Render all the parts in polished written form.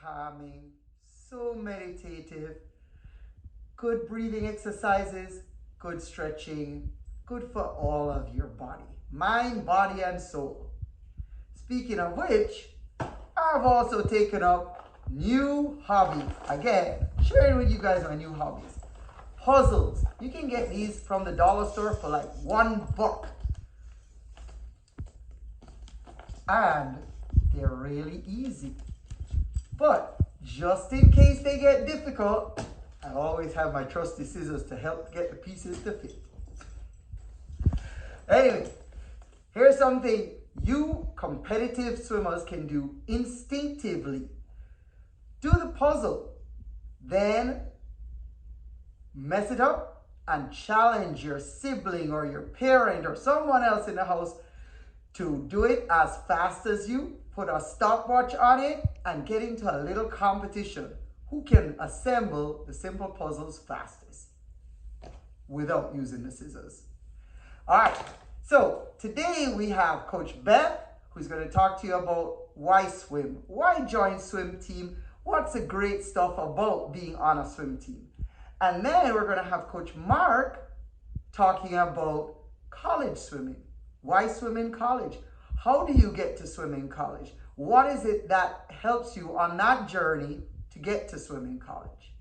calming, so meditative. Good breathing exercises, good stretching, good for all of your body, mind, body, and soul. Speaking of which, I've also taken up new hobbies. Again, sharing with you guys my new hobbies. Puzzles. You can get these from the dollar store for like $1. And they're really easy. But just in case they get difficult, I always have my trusty scissors to help get the pieces to fit. Anyway, here's something you competitive swimmers can do instinctively. Do the puzzle, then mess it up and challenge your sibling or your parent or someone else in the house to do it as fast as you. Put a stopwatch on it and get into a little competition. Who can assemble the simple puzzles fastest without using the scissors? All right, so today we have Coach Beth, who's going to talk to you about why swim, why join swim team, what's the great stuff about being on a swim team. And then we're going to have Coach Mark talking about college swimming. Why swim in college? How do you get to swim in college? What is it that helps you on that journey to get to swim in college?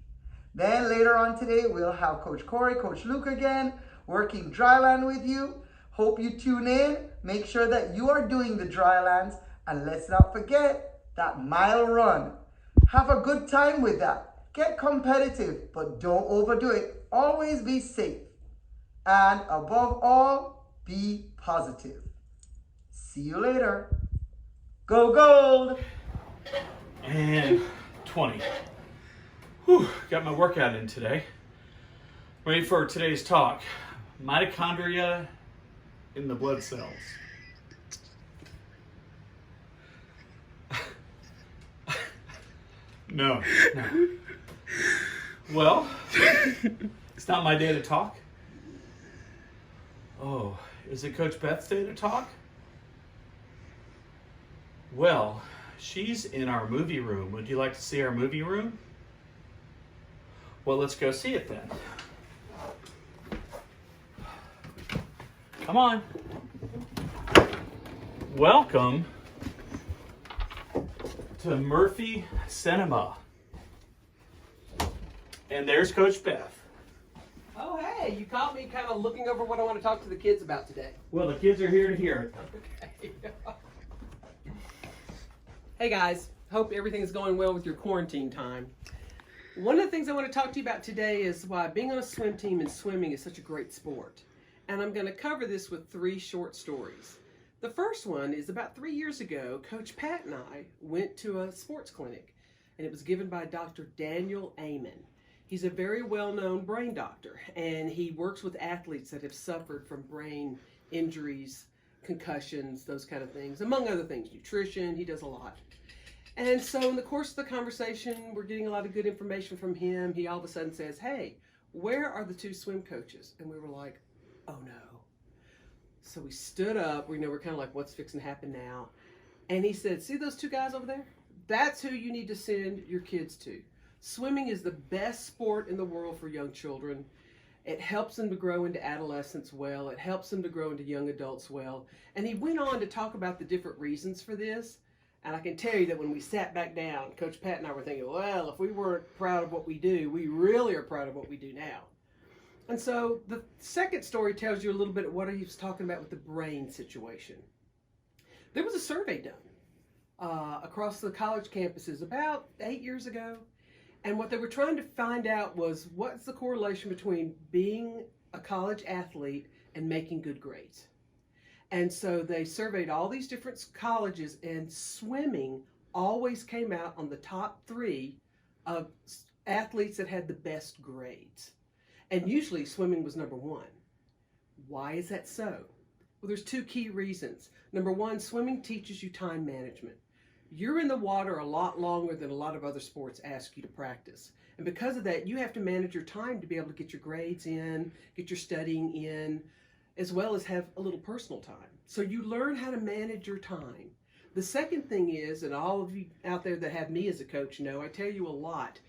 Then later on today, we'll have Coach Cory, Coach Luke again, working dryland with you. Hope you tune in. Make sure that you are doing the drylands. And let's not forget that mile run. Have a good time with that. Get competitive, but don't overdo it. Always be safe. And above all, be positive. See you later. Go Gold! And 20. Whew, got my workout in today. Ready for today's talk. Mitochondria in the blood cells. No. Well, it's not my day to talk. Oh, is it Coach Beth's day to talk? Well, she's in our movie room. Would you like to see our movie room? Well, let's go see it then. Come on. Welcome to Murphy Cinema. And there's Coach Beth. Oh, hey, you caught me kind of looking over what I want to talk to the kids about today. Well, the kids are here to hear it. Okay. Hey guys, hope everything is going well with your quarantine time. One of the things I want to talk to you about today is why being on a swim team and swimming is such a great sport. And I'm going to cover this with 3 short stories. The first one is about 3 years ago, Coach Pat and I went to a sports clinic, and it was given by Dr. Daniel Amen. He's a very well-known brain doctor, and he works with athletes that have suffered from brain injuries, concussions, those kind of things, among other things, nutrition. He does a lot. And so in the course of the conversation, we're getting a lot of good information from him. He all of a sudden says, hey, where are the 2 swim coaches? And we were like, oh no. So we stood up. We're kind of like, what's fixing to happen now? And he said, see those 2 guys over there? That's who you need to send your kids to. Swimming is the best sport in the world for young children. It helps them to grow into adolescence well. It helps them to grow into young adults well. And he went on to talk about the different reasons for this. And I can tell you that when we sat back down, Coach Pat and I were thinking, well, if we weren't proud of what we do, we really are proud of what we do now. And so the second story tells you a little bit of what he was talking about with the brain situation. There was a survey done across the college campuses about 8 years ago. And what they were trying to find out was what's the correlation between being a college athlete and making good grades. And so they surveyed all these different colleges, and swimming always came out on the top 3 of athletes that had the best grades. And usually swimming was number 1. Why is that so? Well, there's 2 key reasons. Number 1, swimming teaches you time management. You're in the water a lot longer than a lot of other sports ask you to practice. And because of that, you have to manage your time to be able to get your grades in, get your studying in, as well as have a little personal time. So you learn how to manage your time. The second thing is, and all of you out there that have me as a coach know, I tell you a lot,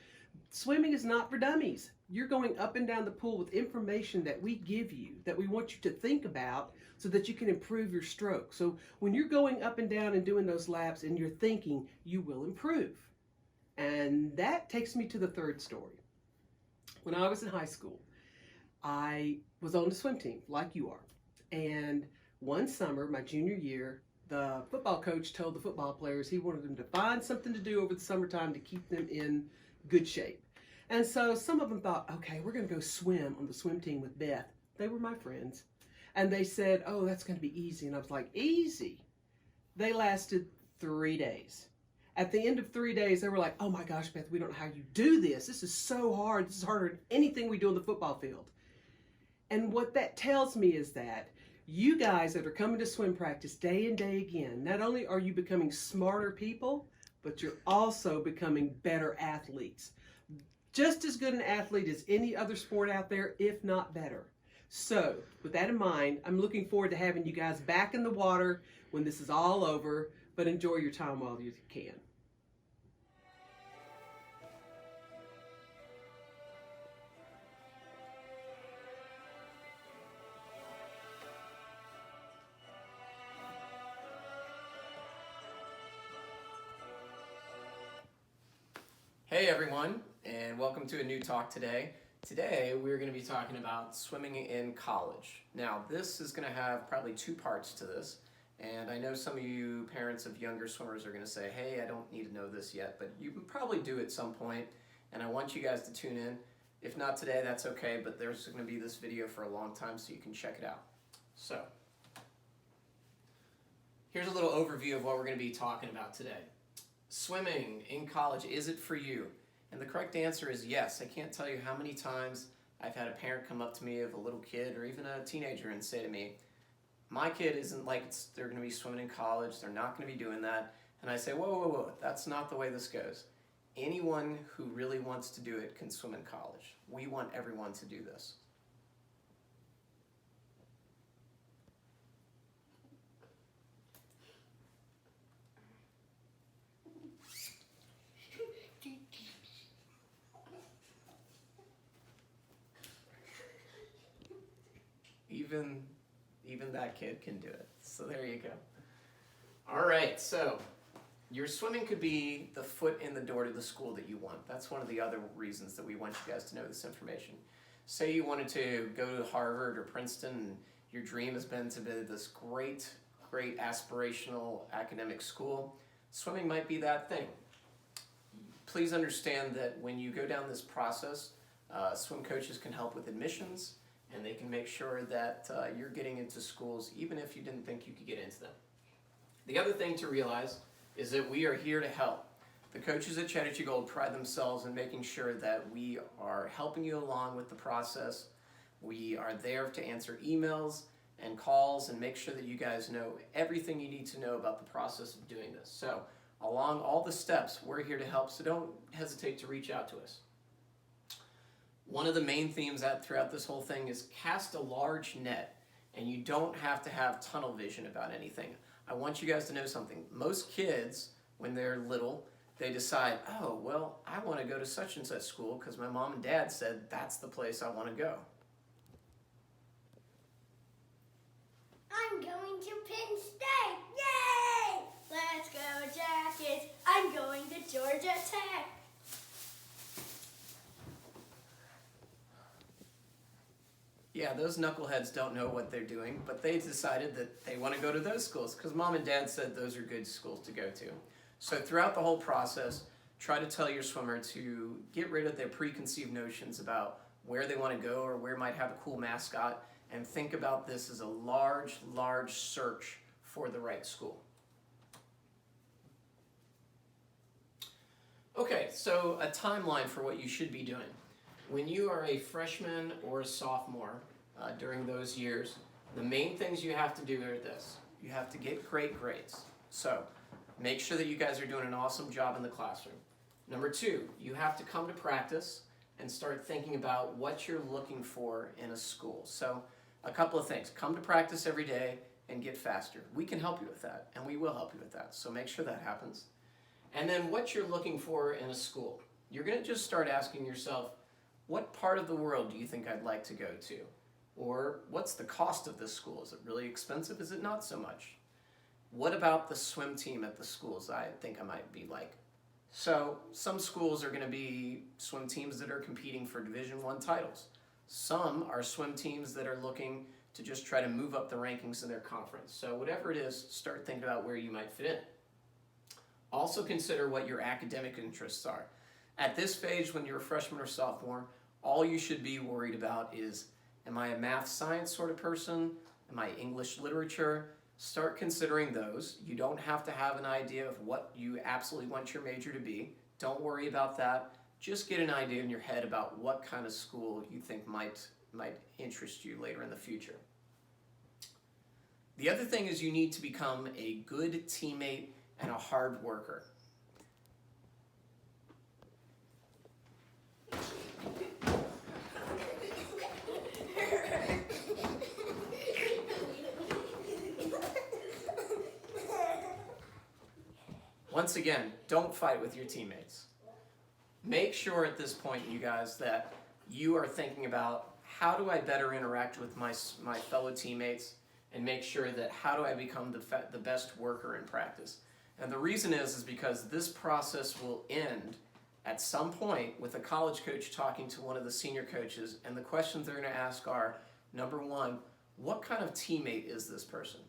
swimming is not for dummies. You're going up and down the pool with information that we give you, that we want you to think about so that you can improve your stroke. So when you're going up and down and doing those laps and you're thinking, you will improve. And that takes me to the third story. When I was in high school, I was on the swim team like you are. And one summer, my junior year, the football coach told the football players he wanted them to find something to do over the summertime to keep them in good shape. And so some of them thought, okay, we're going to go swim on the swim team with Beth. They were my friends. And they said, oh, that's going to be easy. And I was like, easy? They lasted 3 days. At the end of 3 days, they were like, oh my gosh, Beth, we don't know how you do this. This is so hard. This is harder than anything we do on the football field. And what that tells me is that you guys that are coming to swim practice day and day again, not only are you becoming smarter people, but you're also becoming better athletes. Just as good an athlete as any other sport out there, if not better. So, with that in mind, I'm looking forward to having you guys back in the water when this is all over, but enjoy your time while you can. Hey everyone, and welcome to a new talk today. Today we're going to be talking about swimming in college. Now this is going to have probably 2 parts to this, and I know some of you parents of younger swimmers are going to say, hey, I don't need to know this yet, but you can probably do at some point, and I want you guys to tune in. If not today, that's okay, but there's going to be this video for a long time so you can check it out. So, here's a little overview of what we're going to be talking about today. Swimming in college, is it for you? And the correct answer is yes. I can't tell you how many times I've had a parent come up to me of a little kid or even a teenager and say to me, my kid isn't like they're going to be swimming in college, they're not going to be doing that. And I say, whoa, whoa, whoa, that's not the way this goes. Anyone who really wants to do it can swim in college. We want everyone to do this. Even that kid can do it. So there you go. All right, so your swimming could be the foot in the door to the school that you want. That's one of the other reasons that we want you guys to know this information. Say you wanted to go to Harvard or Princeton and your dream has been to be this great aspirational academic school. Swimming might be that thing. Please understand that when you go down this process, swim coaches can help with admissions, and they can make sure that you're getting into schools even if you didn't think you could get into them. The other thing to realize is that we are here to help. The coaches at Chattahoochee Gold pride themselves in making sure that we are helping you along with the process. We are there to answer emails and calls and make sure that you guys know everything you need to know about the process of doing this. So along all the steps, we're here to help, so don't hesitate to reach out to us. One of the main themes throughout this whole thing is cast a large net, and you don't have to have tunnel vision about anything. I want you guys to know something. Most kids, when they're little, they decide, oh, well, I want to go to such and such school because my mom and dad said that's the place I want to go. I'm going to Penn State. Yay! Let's go, Jackets. I'm going to Georgia Tech. Yeah, those knuckleheads don't know what they're doing, but they decided that they want to go to those schools because mom and dad said those are good schools to go to. So throughout the whole process, try to tell your swimmer to get rid of their preconceived notions about where they want to go or where might have a cool mascot, and think about this as a large search for the right school. Okay, so a timeline for what you should be doing. When you are a freshman or a sophomore during those years, the main things you have to do are this. You have to get great grades. So make sure that you guys are doing an awesome job in the classroom. Number 2, you have to come to practice and start thinking about what you're looking for in a school. So a couple of things. Come to practice every day and get faster. We can help you with that, and we will help you with that. So make sure that happens. And then what you're looking for in a school. You're going to just start asking yourself, what part of the world do you think I'd like to go to? Or what's the cost of this school? Is it really expensive? Is it not so much? What about the swim team at the schools I think I might be like? So some schools are going to be swim teams that are competing for Division I titles. Some are swim teams that are looking to just try to move up the rankings in their conference. So whatever it is, start thinking about where you might fit in. Also consider what your academic interests are. At this stage, when you're a freshman or sophomore, all you should be worried about is, am I a math science sort of person? Am I English literature? Start considering those. You don't have to have an idea of what you absolutely want your major to be. Don't worry about that. Just get an idea in your head about what kind of school you think might interest you later in the future. The other thing is you need to become a good teammate and a hard worker. Once again, don't fight with your teammates. Make sure at this point, you guys, that you are thinking about how do I better interact with my fellow teammates, and make sure that how do I become the best worker in practice. And the reason is because this process will end at some point with a college coach talking to one of the senior coaches, and the questions they're going to ask are, number one, what kind of teammate is this person?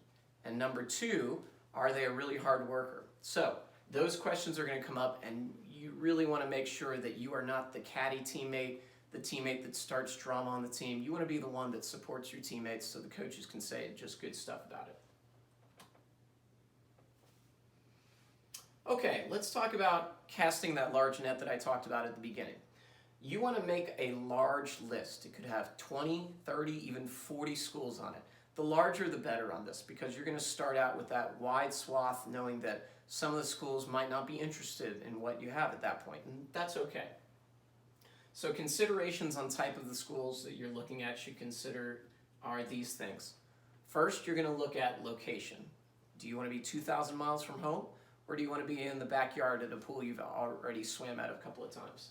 And number two, are they a really hard worker? So those questions are going to come up, and you really want to make sure that you are not the catty teammate, the teammate that starts drama on the team. You want to be the one that supports your teammates so the coaches can say just good stuff about it. Okay, let's talk about casting that large net that I talked about at the beginning. You want to make a large list. It could have 20, 30, even 40 schools on it. The larger the better on this, because you're going to start out with that wide swath knowing that some of the schools might not be interested in what you have at that point, and that's okay. So considerations on type of the schools that you're looking at should consider are these things. First, you're going to look at location. Do you want to be 2,000 miles from home, or do you want to be in the backyard at a pool you've already swam at a couple of times?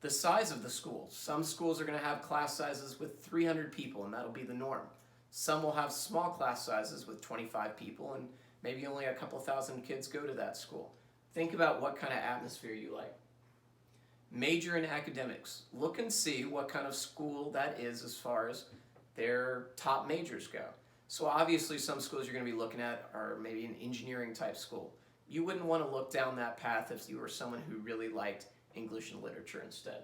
The size of the school. Some schools are going to have class sizes with 300 people, and that'll be the norm. Some will have small class sizes with 25 people, and maybe only a couple thousand kids go to that school. Think about what kind of atmosphere you like. Major in academics. Look and see what kind of school that is as far as their top majors go. So obviously some schools you're going to be looking at are maybe an engineering type school. You wouldn't want to look down that path if you were someone who really liked English and literature instead.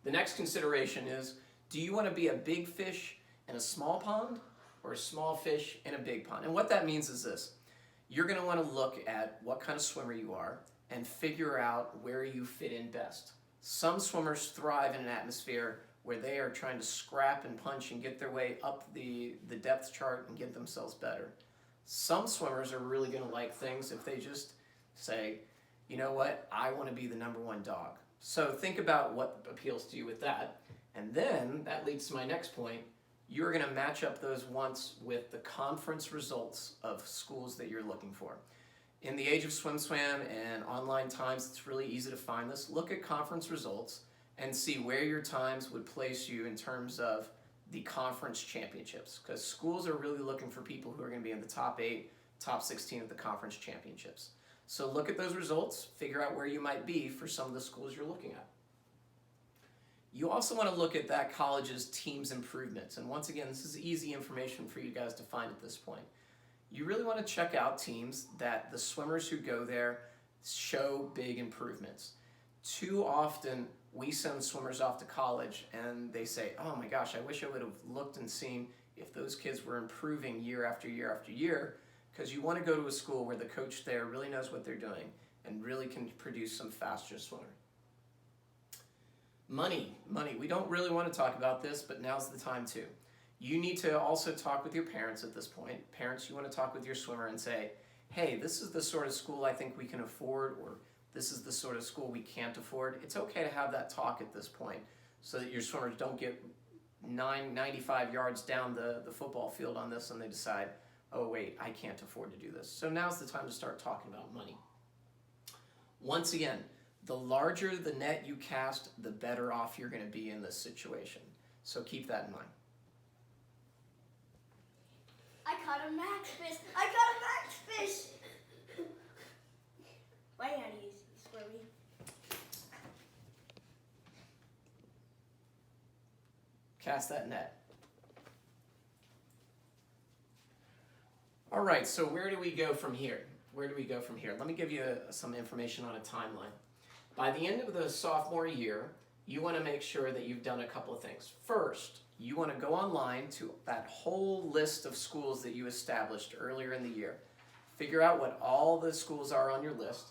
The next consideration is, do you want to be a big fish in a small pond, or a small fish in a big pond? And what that means is this. You're going to want to look at what kind of swimmer you are and figure out where you fit in best. Some swimmers thrive in an atmosphere where they are trying to scrap and punch and get their way up the depth chart and get themselves better. Some swimmers are really going to like things if they just say, you know what, I want to be the #1 dog. So think about what appeals to you with that. And then that leads to my next point. You're going to match up those wants with the conference results of schools that you're looking for. In the age of SwimSwam and online times, it's really easy to find this. Look at conference results and see where your times would place you in terms of the conference championships, because schools are really looking for people who are going to be in the top 8, top 16 of the conference championships. So look at those results, figure out where you might be for some of the schools you're looking at. You also want to look at that college's team's improvements. And once again, this is easy information for you guys to find at this point. You really want to check out teams that the swimmers who go there show big improvements. Too often, we send swimmers off to college and they say, oh my gosh, I wish I would have looked and seen if those kids were improving year after year after year, because you want to go to a school where the coach there really knows what they're doing and really can produce some faster swimmers. Money. We don't really want to talk about this, but now's the time to. You need to also talk with your parents at this point. Parents, you want to talk with your swimmer and say, hey, this is the sort of school I think we can afford, or this is the sort of school we can't afford. It's okay to have that talk at this point so that your swimmers don't get 95 yards down the football field on this and they decide, oh wait, I can't afford to do this. So now's the time to start talking about money. Once again, the larger the net you cast, the better off you're going to be in this situation. So keep that in mind. I caught a max fish. I caught a max fish. My hand is squirmy. Cast that net. All right, so where do we go from here? Where do we go from here? Let me give you some information on a timeline. By the end of the sophomore year, you want to make sure that you've done a couple of things. First, you want to go online to that whole list of schools that you established earlier in the year. Figure out what all the schools are on your list,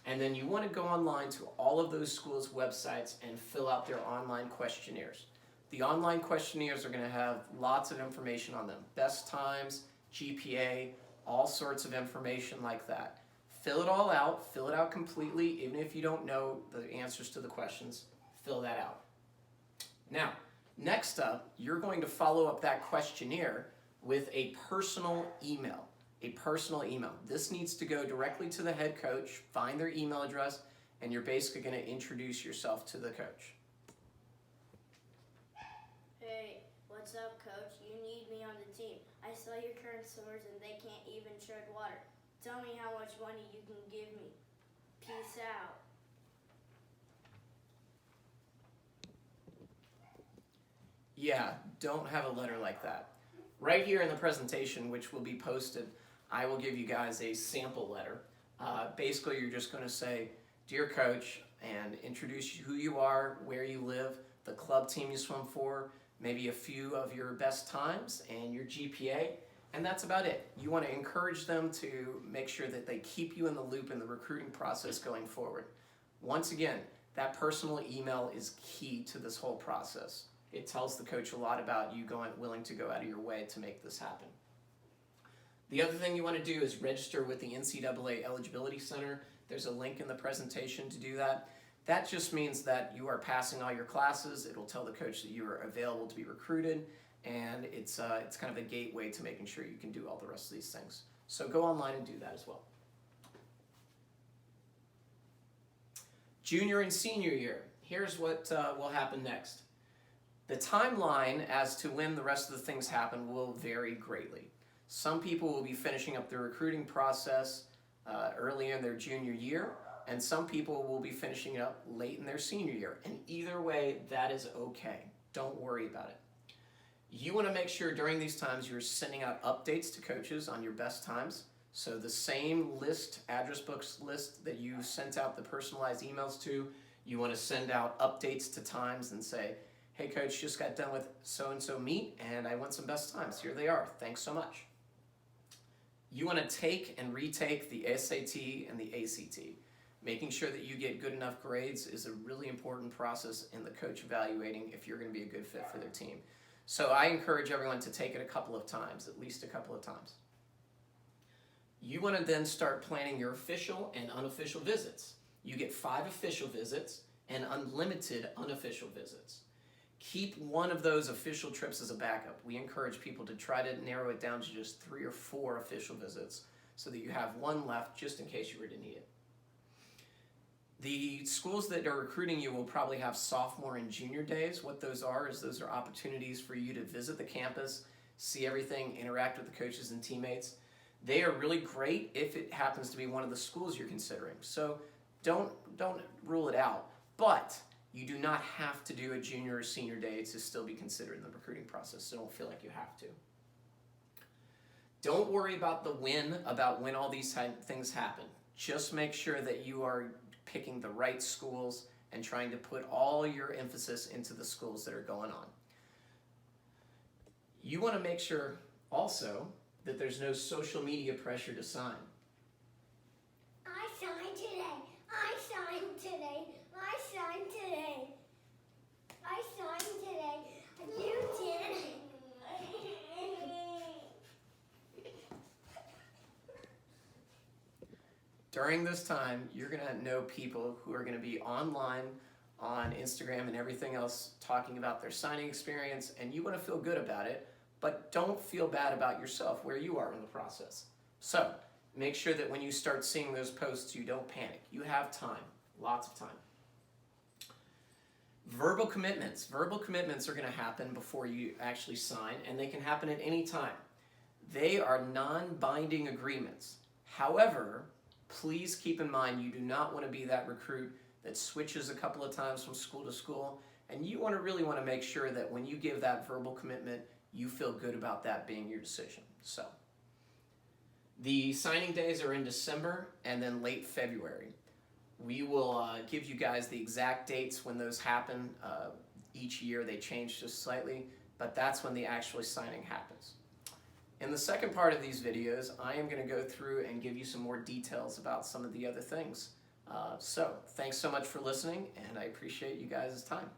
and then you want to go online to all of those schools' websites and fill out their online questionnaires. The online questionnaires are going to have lots of information on them. Best times, GPA, all sorts of information like that. Fill it all out. Fill it out completely. Even if you don't know the answers to the questions, fill that out. Now, next up, you're going to follow up that questionnaire with a personal email. A personal email. This needs to go directly to the head coach, find their email address, and you're basically going to introduce yourself to the coach. Hey, what's up, coach? You need me on the team. I saw your current swimmers and they can't even tread water. Tell me how much money you can give me. Peace out. Yeah, don't have a letter like that. Right here in the presentation, which will be posted, I will give you guys a sample letter. Basically, you're just going to say, "Dear Coach," and introduce who you are, where you live, the club team you swim for, maybe a few of your best times and your GPA, and that's about it. You want to encourage them to make sure that they keep you in the loop in the recruiting process going forward. Once again, that personal email is key to this whole process. It tells the coach a lot about you willing to go out of your way to make this happen. The other thing you want to do is register with the NCAA Eligibility Center. There's a link in the presentation to do that. That just means that you are passing all your classes. It'll tell the coach that you are available to be recruited, and it's kind of a gateway to making sure you can do all the rest of these things. So go online and do that as well. Junior and senior year. Here's what will happen next. The timeline as to when the rest of the things happen will vary greatly. Some people will be finishing up the recruiting process early in their junior year, and some people will be finishing it up late in their senior year. And either way, that is okay. Don't worry about it. You want to make sure during these times you're sending out updates to coaches on your best times. So the same list, address books list that you sent out the personalized emails to, you want to send out updates to times and say, "Hey coach, just got done with so-and-so meet and I went some best times. Here they are. Thanks so much." You want to take and retake the SAT and the ACT. Making sure that you get good enough grades is a really important process in the coach evaluating if you're going to be a good fit for their team. So I encourage everyone to take it a couple of times, at least a couple of times. You want to then start planning your official and unofficial visits. You get 5 official visits and unlimited unofficial visits. Keep one of those official trips as a backup. We encourage people to try to narrow it down to just 3 or 4 official visits so that you have one left just in case you were to need it. The schools that are recruiting you will probably have sophomore and junior days. What those are is those are opportunities for you to visit the campus, see everything, interact with the coaches and teammates. They are really great if it happens to be one of the schools you're considering. So don't rule it out. But you do not have to do a junior or senior day to still be considered in the recruiting process, so don't feel like you have to. Don't worry about when all these things happen. Just make sure that you are picking the right schools and trying to put all your emphasis into the schools that are going on. You want to make sure also that there's no social media pressure to sign. I signed today. I signed today. I signed today. I signed today. You did. During this time, you're going to know people who are going to be online on Instagram and everything else talking about their signing experience, and you want to feel good about it, but don't feel bad about yourself where you are in the process. So make sure that when you start seeing those posts, you don't panic. You have time, lots of time. Verbal commitments. Verbal commitments are going to happen before you actually sign, and they can happen at any time. They are non-binding agreements. However, please keep in mind you do not want to be that recruit that switches a couple of times from school to school, and you really want to make sure that when you give that verbal commitment, you feel good about that being your decision. So, the signing days are in December and then late February. We will give you guys the exact dates when those happen. Each year they change just slightly, but that's when the actual signing happens. In the second part of these videos, I am going to go through and give you some more details about some of the other things. So, thanks so much for listening, and I appreciate you guys' time.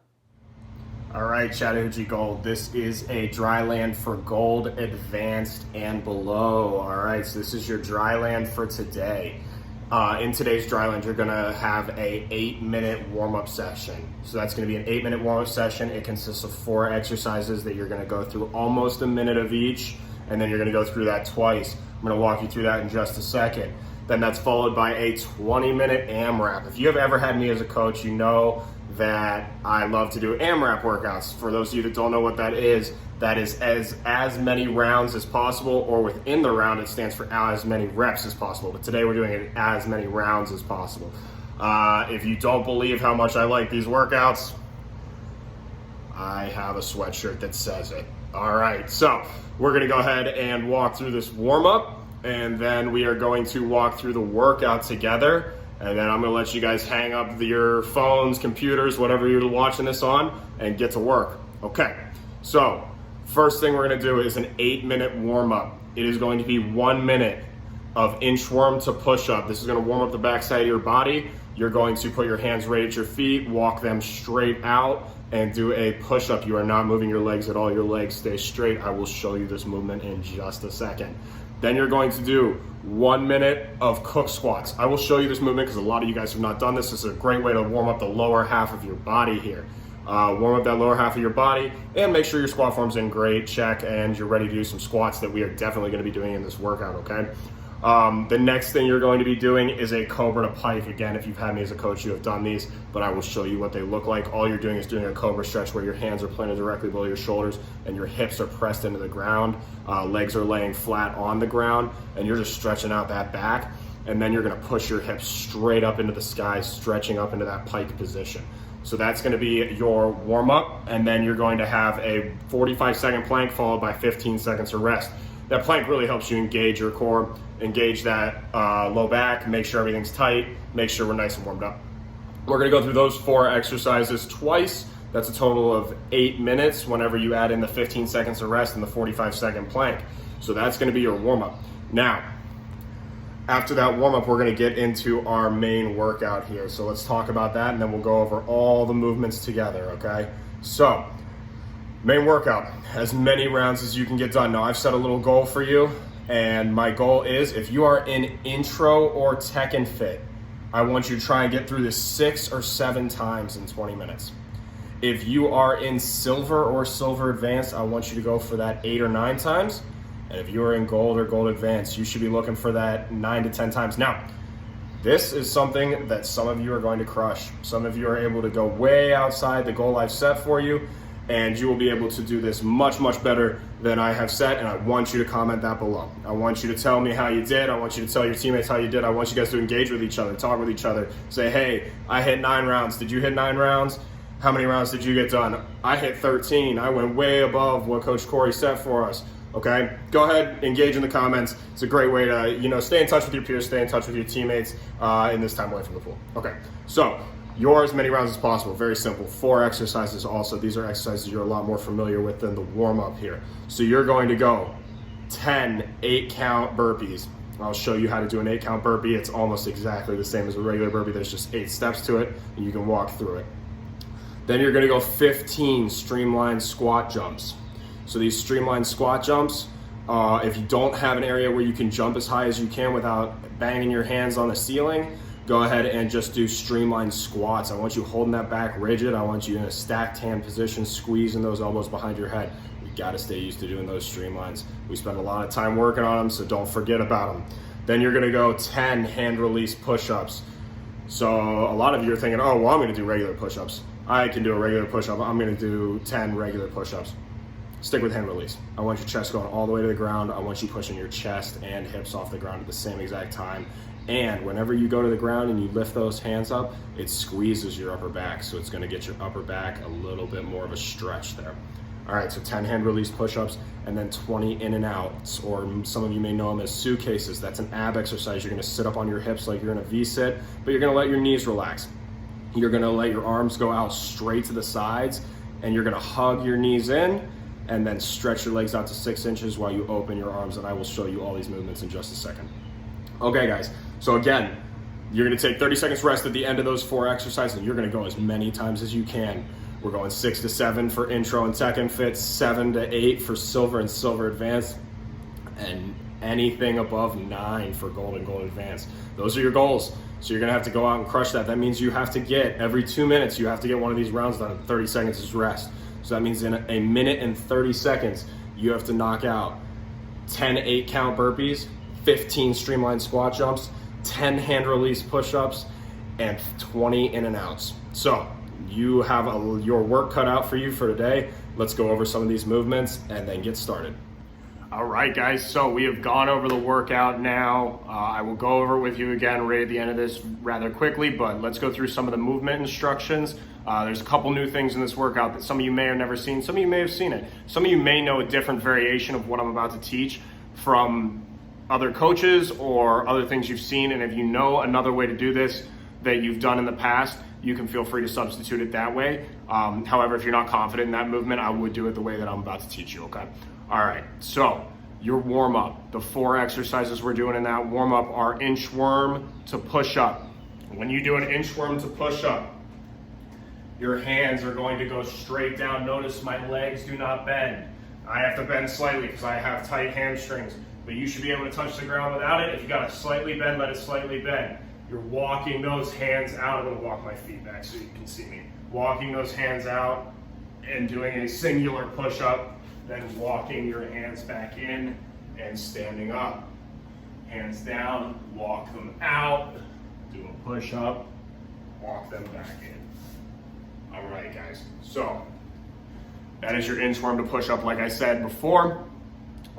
All right, Chattahoochee Gold, this is a dry land for Gold Advanced and below. All right, so this is your dry land for today. In today's dry land, you're gonna have a 8-minute warm-up session. So that's gonna be an 8-minute warm-up session. It consists of 4 exercises that you're gonna go through almost a minute of each, and then you're gonna go through that twice. I'm gonna walk you through that in just a second. Then that's followed by a 20-minute AMRAP. If you have ever had me as a coach, you know that I love to do AMRAP workouts. For those of you that don't know what that is as many rounds as possible, or within the round, it stands for as many reps as possible. But today we're doing it as many rounds as possible. If you don't believe how much I like these workouts, I have a sweatshirt that says it. All right, so we're gonna go ahead and walk through this warm-up, and then we are going to walk through the workout together. And then I'm gonna let you guys hang up your phones, computers, whatever you're watching this on, and get to work. Okay, so first thing we're gonna do is an 8-minute warm-up. It is going to be 1 minute of inchworm to push-up. This is gonna warm up the backside of your body. You're going to put your hands right at your feet, walk them straight out, and do a push-up. You are not moving your legs at all. Your legs stay straight. I will show you this movement in just a second. Then you're going to do 1 minute of cook squats. I will show you this movement because a lot of you guys have not done this. This is a great way to warm up the lower half of your body here. Warm up that lower half of your body and make sure your squat form's in great check and you're ready to do some squats that we are definitely going to be doing in this workout, okay? The next thing you're going to be doing is a cobra to pike. Again, if you've had me as a coach, you have done these, but I will show you what they look like. All you're doing is doing a cobra stretch where your hands are planted directly below your shoulders and your hips are pressed into the ground. Legs are laying flat on the ground and you're just stretching out that back. And then you're gonna push your hips straight up into the sky, stretching up into that pike position. So that's gonna be your warm up. And then you're going to have a 45-second plank followed by 15 seconds of rest. That plank really helps you engage your core, engage that low back, make sure everything's tight, make sure we're nice and warmed up. We're gonna go through those 4 exercises twice. That's a total of 8 minutes whenever you add in the 15 seconds of rest and the 45-second plank. So that's gonna be your warm-up. Now, after that warm-up, we're gonna get into our main workout here. So let's talk about that and then we'll go over all the movements together, okay? So, main workout, as many rounds as you can get done. Now, I've set a little goal for you, and my goal is if you are in intro or tech and fit, I want you to try and get through this 6 or 7 times in 20 minutes. If you are in silver or silver advanced, I want you to go for that 8 or 9 times. And if you are in gold or gold advanced, you should be looking for that 9 to 10 times. Now, this is something that some of you are going to crush. Some of you are able to go way outside the goal I've set for you, and you will be able to do this much, much better than I have set, and I want you to comment that below. I want you to tell me how you did. I want you to tell your teammates how you did. I want you guys to engage with each other, talk with each other. Say, hey, I hit 9 rounds. Did you hit 9 rounds? How many rounds did you get done? I hit 13. I went way above what Coach Cory set for us. Okay, go ahead, engage in the comments. It's a great way to, stay in touch with your peers, stay in touch with your teammates in this time away from the pool. Okay, so as many rounds as possible. Very simple. 4 exercises also. These are exercises you're a lot more familiar with than the warm-up here. So you're going to go 10 8-count burpees. I'll show you how to do an 8-count burpee. It's almost exactly the same as a regular burpee. There's just 8 steps to it, and you can walk through it. Then you're going to go 15 streamlined squat jumps. So these streamlined squat jumps, if you don't have an area where you can jump as high as you can without banging your hands on the ceiling, go ahead and just do streamlined squats. I want you holding that back rigid. I want you in a stacked hand position, squeezing those elbows behind your head. You got to stay used to doing those streamlines. We spend a lot of time working on them, so don't forget about them. Then you're gonna go 10 hand release push-ups. So a lot of you are thinking, oh, well, I'm gonna do regular push-ups. I can do a regular push-up. I'm gonna do 10 regular push-ups. Stick with hand release. I want your chest going all the way to the ground. I want you pushing your chest and hips off the ground at the same exact time. And whenever you go to the ground and you lift those hands up, it squeezes your upper back. So it's gonna get your upper back a little bit more of a stretch there. All right, so 10 hand release push-ups and then 20 in and outs, or some of you may know them as suitcases. That's an ab exercise. You're gonna sit up on your hips like you're in a V-sit, but you're gonna let your knees relax. You're gonna let your arms go out straight to the sides, and you're gonna hug your knees in, and then stretch your legs out to 6 inches while you open your arms, and I will show you all these movements in just a second. Okay, guys, so again, you're gonna take 30 seconds rest at the end of those 4 exercises, and you're gonna go as many times as you can. We're going 6 to 7 for intro and tech and fit, 7 to 8 for silver and silver advanced, and anything above 9 for gold and gold advanced. Those are your goals. So you're gonna have to go out and crush that. That means you have to get, every 2 minutes, you have to get one of these rounds done. 30 seconds is rest. So that means in a minute and 30 seconds, you have to knock out 10 8-count burpees, 15 streamlined squat jumps, 10 hand release push-ups, and 20 in and outs. So you have your work cut out for you for today. Let's go over some of these movements and then get started. All right, guys, so we have gone over the workout now. I will go over it with you again right at the end of this rather quickly, but let's go through some of the movement instructions. There's a couple new things in this workout that some of you may have never seen. Some of you may have seen it. Some of you may know a different variation of what I'm about to teach from other coaches or other things you've seen. And if you know another way to do this that you've done in the past, you can feel free to substitute it that way. However, if you're not confident in that movement, I would do it the way that I'm about to teach you, okay? All right, so your warm up, the 4 exercises we're doing in that warm up are inchworm to push up. When you do an inchworm to push up, your hands are going to go straight down. Notice my legs do not bend. I have to bend slightly because I have tight hamstrings, but you should be able to touch the ground without it. If you got to slightly bend, let it slightly bend. You're walking those hands out. I'm gonna walk my feet back so you can see me. Walking those hands out and doing a singular push-up, then walking your hands back in and standing up. Hands down, walk them out, do a push-up, walk them back in. All right, guys, so that is your inchworm to push-up. Like I said before,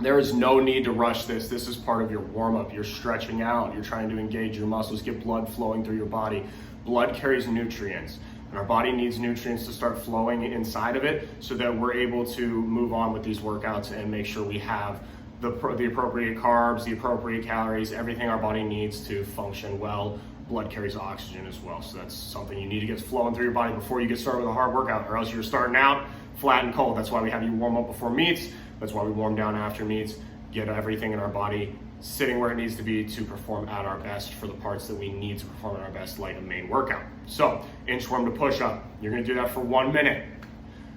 there is no need to rush this. This is part of your warm-up. You're stretching out. You're trying to engage your muscles, get blood flowing through your body. Blood carries nutrients, and our body needs nutrients to start flowing inside of it so that we're able to move on with these workouts and make sure we have the appropriate carbs, the appropriate calories, everything our body needs to function well. Blood carries oxygen as well, so that's something you need to get flowing through your body before you get started with a hard workout, or else you're starting out flat and cold. That's why we have you warm up before meets. That's why we warm down after meets, get everything in our body sitting where it needs to be to perform at our best for the parts that we need to perform at our best, like a main workout. So, inchworm to push up. You're gonna do that for 1 minute.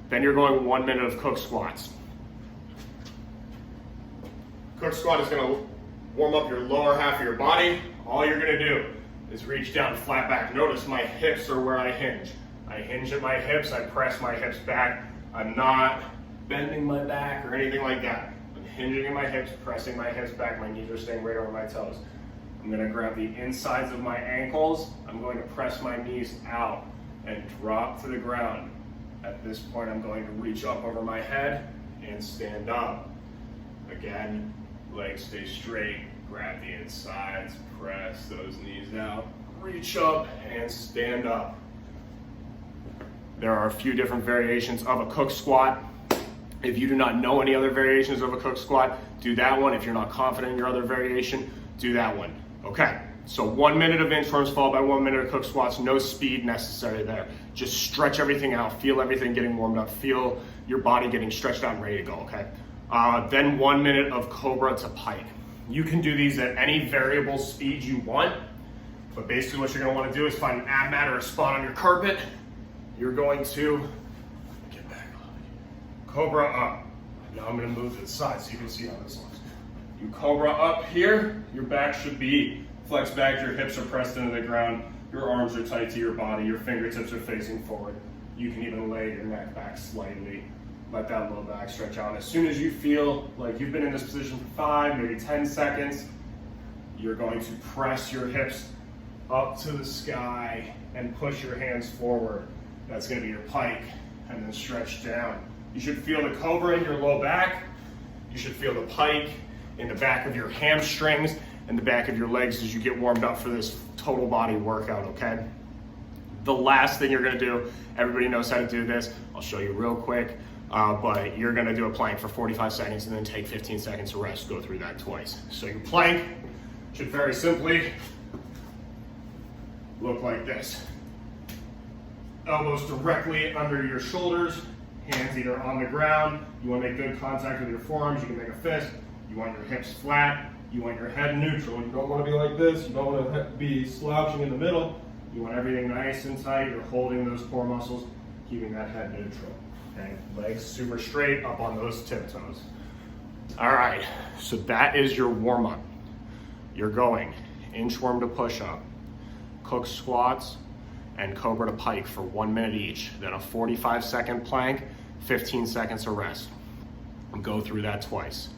Then you're going 1 minute of cook squats. Cook squat is gonna warm up your lower half of your body. All you're gonna do is reach down flat back. Notice my hips are where I hinge. I hinge at my hips, I press my hips back. I'm not bending my back or anything like that. I'm hinging in my hips, pressing my hips back, my knees are staying right over my toes. I'm gonna grab the insides of my ankles, I'm going to press my knees out and drop to the ground. At this point, I'm going to reach up over my head and stand up. Again, legs stay straight, grab the insides, press those knees out, reach up and stand up. There are a few different variations of a cook squat. If you do not know any other variations of a cook squat, do that one. If you're not confident in your other variation, do that one. Okay, so 1 minute of inchworms followed by 1 minute of cook squats. No speed necessary there. Just stretch everything out. Feel everything getting warmed up. Feel your body getting stretched out and ready to go, okay? Then 1 minute of cobra to pike. You can do these at any variable speed you want, but basically what you're gonna wanna do is find an ab mat or a spot on your carpet. You're going to get back on. Cobra up. Now I'm going to move to the side so you can see how this looks. You cobra up here, your back should be Flex back, your hips are pressed into the ground, your arms are tight to your body, your fingertips are facing forward. You can even lay your neck back slightly. Let that low back stretch out. As soon as you feel like you've been in this position for 5, maybe 10 seconds, you're going to press your hips up to the sky and push your hands forward. That's going to be your pike, and then stretch down. You should feel the cobra in your low back. You should feel the pike in the back of your hamstrings and the back of your legs as you get warmed up for this total body workout, okay? The last thing you're gonna do, everybody knows how to do this. I'll show you real quick, but you're gonna do a plank for 45 seconds and then take 15 seconds to rest. Go through that twice. So your plank should very simply look like this. Elbows directly under your shoulders, hands either on the ground. You want to make good contact with your forearms, you can make a fist. You want your hips flat, you want your head neutral. You don't want to be like this, you don't want to be slouching in the middle. You want everything nice and tight. You're holding those core muscles, keeping that head neutral. Okay, legs super straight up on those tiptoes. All right, so that is your warm-up. You're going inchworm to push-up, cook squats, and cobra to pike for 1 minute each. Then a 45-second plank, 15 seconds of rest. And go through that twice,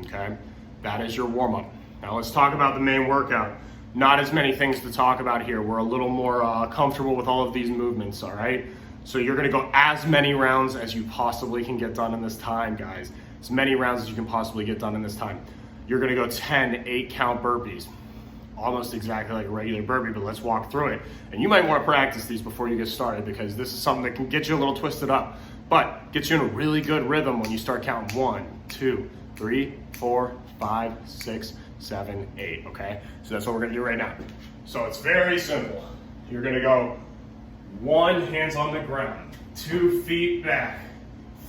okay? That is your warm-up. Now let's talk about the main workout. Not as many things to talk about here. We're a little more comfortable with all of these movements, all right? So you're gonna go as many rounds as you possibly can get done in this time, guys. As many rounds as you can possibly get done in this time. You're gonna go 10 8-count burpees. Almost exactly like a regular burpee, but let's walk through it. And you might wanna practice these before you get started because this is something that can get you a little twisted up, but gets you in a really good rhythm when you start counting 1, 2, 3, 4, 5, 6, 7, 8, okay? So that's what we're gonna do right now. So it's very simple. You're gonna go 1, hands on the ground, 2 feet back,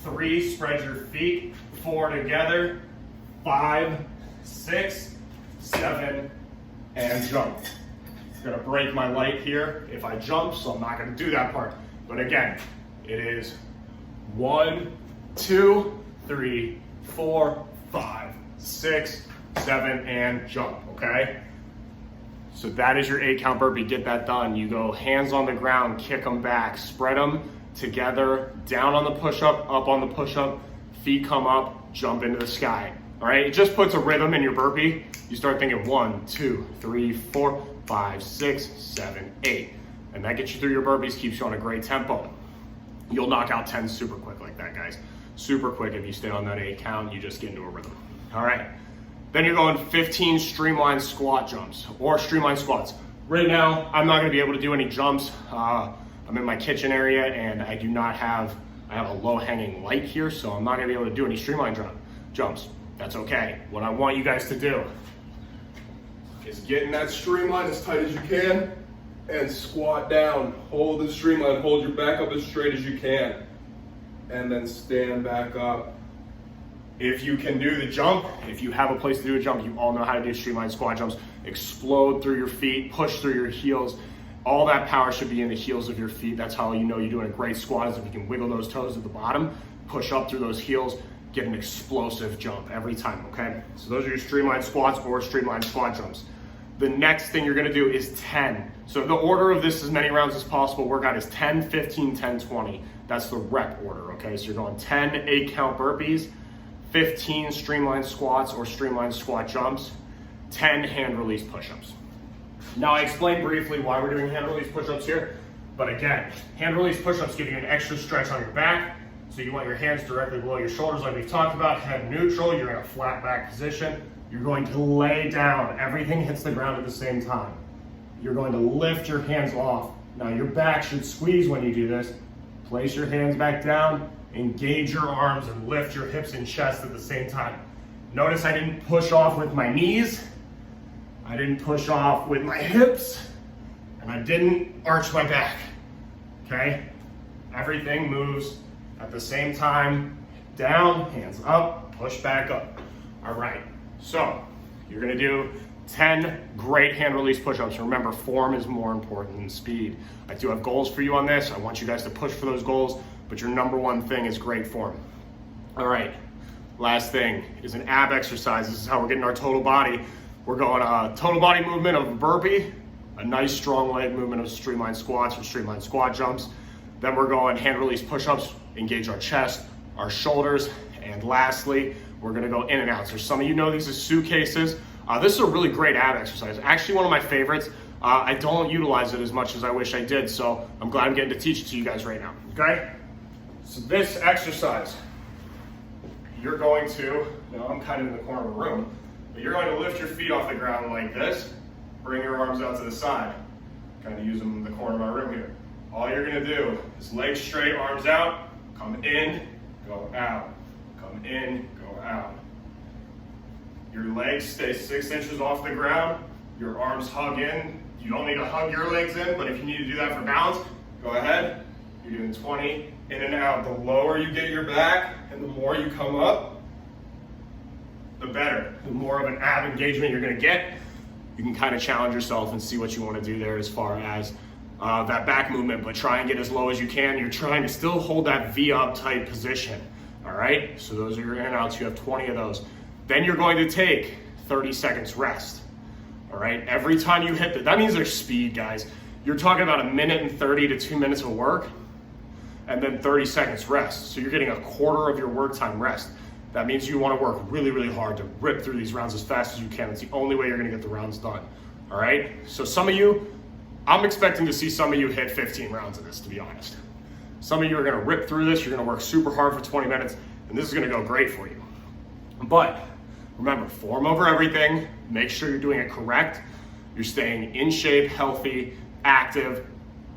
3, spread your feet, 4 together, 5, 6, 7, and jump. I'm gonna break my light here if I jump, so I'm not gonna do that part. But again, it is 1, 2, 3, 4, 5, 6, 7, and jump, okay? So that is your 8-count burpee. Get that done. You go hands on the ground, kick them back, spread them together, down on the push-up, up on the push-up, feet come up, jump into the sky. All right, it just puts a rhythm in your burpee. You start thinking 1, 2, 3, 4, 5, 6, 7, 8. And that gets you through your burpees, keeps you on a great tempo. You'll knock out 10 super quick like that, guys. Super quick if you stay on that 8 count, you just get into a rhythm. All right, then you're going 15 streamlined squat jumps or streamlined squats. Right now, I'm not gonna be able to do any jumps. I'm in my kitchen area and I have a low hanging light here, so I'm not gonna be able to do any streamlined jumps. That's okay. What I want you guys to do is get in that streamline as tight as you can and squat down. Hold the streamline, hold your back up as straight as you can, and then stand back up. If you can do the jump, if you have a place to do a jump, you all know how to do streamline squat jumps. Explode through your feet, push through your heels. All that power should be in the heels of your feet. That's how you know you're doing a great squat, is if you can wiggle those toes at the bottom, push up through those heels, get an explosive jump every time, okay? So those are your streamlined squats or streamlined squat jumps. The next thing you're gonna do is 10. So the order of this, as many rounds as possible, workout is 10, 15, 10, 20. That's the rep order, okay? So you're going 10 8-count burpees, 15 streamlined squats or streamlined squat jumps, 10 hand release push-ups. Now I explained briefly why we're doing hand release push-ups here, but again, hand release push-ups give you an extra stretch on your back, so you want your hands directly below your shoulders like we've talked about, head neutral, you're in a flat back position. You're going to lay down, everything hits the ground at the same time. You're going to lift your hands off. Now your back should squeeze when you do this. Place your hands back down, engage your arms and lift your hips and chest at the same time. Notice I didn't push off with my knees, I didn't push off with my hips, and I didn't arch my back, okay? Everything moves at the same time, down, hands up, push back up. All right, so you're gonna do 10 great hand release push-ups. Remember, form is more important than speed. I do have goals for you on this. I want you guys to push for those goals, but your number one thing is great form. All right, last thing is an ab exercise. This is how we're getting our total body We're going total body movement of a burpee, a nice strong leg movement of streamline squats or streamline squat jumps. Then we're going hand release push-ups, engage our chest, our shoulders, and lastly, we're gonna go in and out. So some of you know these as suitcases. This is a really great ab exercise. Actually one of my favorites. I don't utilize it as much as I wish I did, so I'm glad I'm getting to teach it to you guys right now, okay? So this exercise, you're going to, I'm kind of in the corner of the room, but you're going to lift your feet off the ground like this, bring your arms out to the side, kind of use them in the corner of my room here. All you're gonna do is legs straight, arms out, come in, go out, come in, go out. Your legs stay 6 inches off the ground, your arms hug in. You don't need to hug your legs in, but if you need to do that for balance, go ahead. You're doing 20 in and out. The lower you get your back and the more you come up, the better. The more of an ab engagement you're gonna get. You can kind of challenge yourself and see what you want to do there as far as that back movement, but try and get as low as you can. You're trying to still hold that V up type position, all right? So those are your in and outs. You have 20 of those. Then you're going to take 30 seconds rest, all right? Every time you hit that means there's speed, guys. You're talking about 1 minute and 30 to 2 minutes of work, and then 30 seconds rest. So you're getting a quarter of your work time rest. That means you want to work really, really hard to rip through these rounds as fast as you can. It's the only way you're going to get the rounds done, all right? So some of you, I'm expecting to see some of you hit 15 rounds of this, to be honest. Some of you are gonna rip through this, you're gonna work super hard for 20 minutes, and this is gonna go great for you. But remember, form over everything, make sure you're doing it correct, you're staying in shape, healthy, active,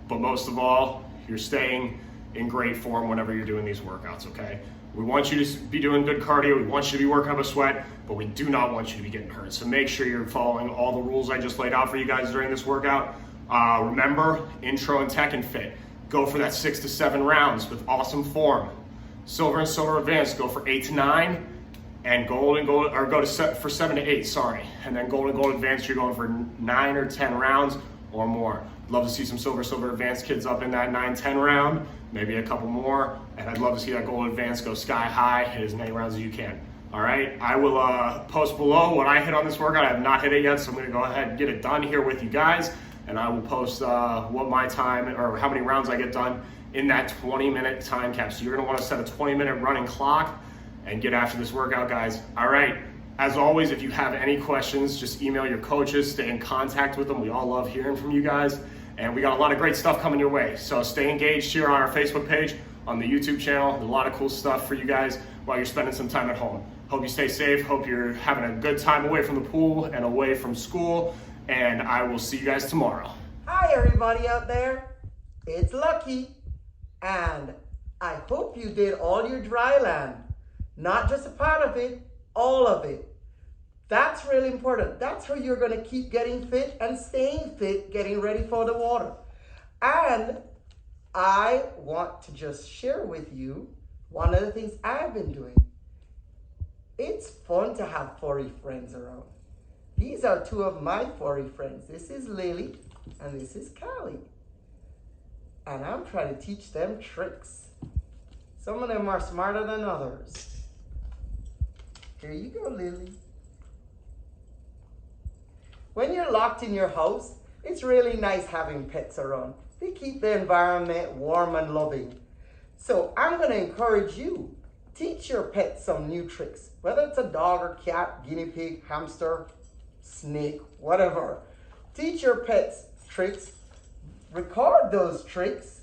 but most of all, you're staying in great form whenever you're doing these workouts, okay? We want you to be doing good cardio, we want you to be working up a sweat, but we do not want you to be getting hurt. So make sure you're following all the rules I just laid out for you guys during this workout. Remember, intro and tech and fit. Go for that 6 to 7 rounds with awesome form. Silver and silver advanced, go for 8 to 9, and gold and gold, or for 7 to 8, sorry. And then gold and gold advanced, you're going for 9 or 10 rounds or more. Love to see some silver advanced kids up in that 9-10 round, maybe a couple more, and I'd love to see that gold advanced go sky high, hit as many rounds as you can. All right, I will post below what I hit on this workout. I have not hit it yet, so I'm gonna go ahead and get it done here with you guys, and I will post what my time, or how many rounds I get done in that 20-minute time cap. So you're gonna wanna set a 20-minute running clock and get after this workout, guys. All right, as always, if you have any questions, just email your coaches, stay in contact with them. We all love hearing from you guys, and we got a lot of great stuff coming your way. So stay engaged here on our Facebook page, on the YouTube channel. There's a lot of cool stuff for you guys while you're spending some time at home. Hope you stay safe, hope you're having a good time away from the pool and away from school, and I will see you guys tomorrow. Hi everybody out there, it's Lucky, and I hope you did all your dry land. Not just a part of it, all of it. That's really important. That's how you're gonna keep getting fit and staying fit, getting ready for the water. And I want to just share with you one of the things I've been doing. It's fun to have furry friends around. These are two of my furry friends. This is Lily and this is Callie. And I'm trying to teach them tricks. Some of them are smarter than others. Here you go, Lily. When you're locked in your house, it's really nice having pets around. They keep the environment warm and loving. So I'm gonna encourage you, teach your pet some new tricks, whether it's a dog or cat, guinea pig, hamster, snake, whatever. Teach your pets tricks, record those tricks,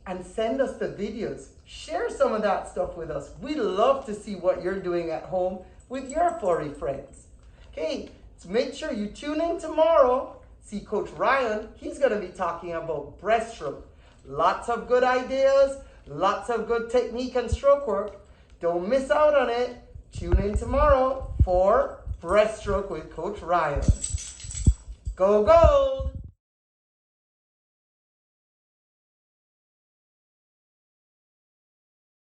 and send us the videos. Share some of that stuff with us. We love to see what you're doing at home with your furry friends. Okay, so make sure you tune in tomorrow. See Coach Ryan, he's gonna be talking about breaststroke. Lots of good ideas, lots of good technique and stroke work. Don't miss out on it. Tune in tomorrow for breaststroke with Coach Ryan. Go Gold!